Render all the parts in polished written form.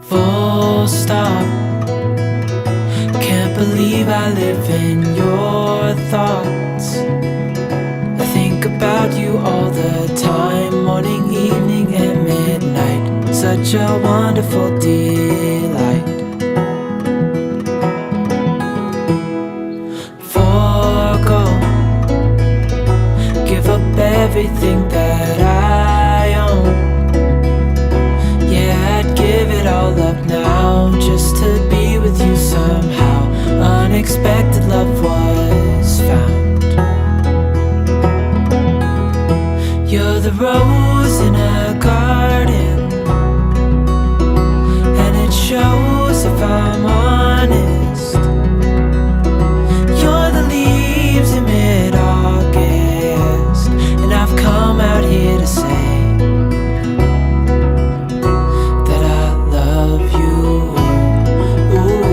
Full stop. Can't believe I live in your thoughts. I think about you all the time, morning, evening, and midnight. Such a wonderful delight. Forgo, give up everything that I own. Yeah, I'd give it all up now just to be with you somehow. Unexpected love was found. You're the rose in a garden, and it shows if I'm honest. You're the leaves in mid-August, and I've come out here to say that I love you. Ooh,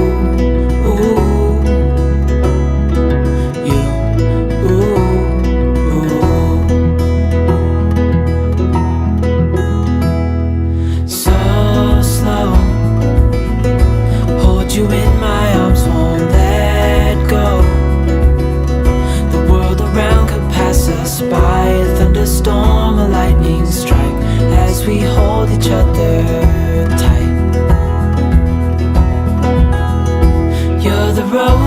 ooh, you, ooh, ooh. So slow, hold you in my arms, won't let go. The world around could pass us by, a thunderstorm, a lightning strike, as we hold each other tight. You're the rose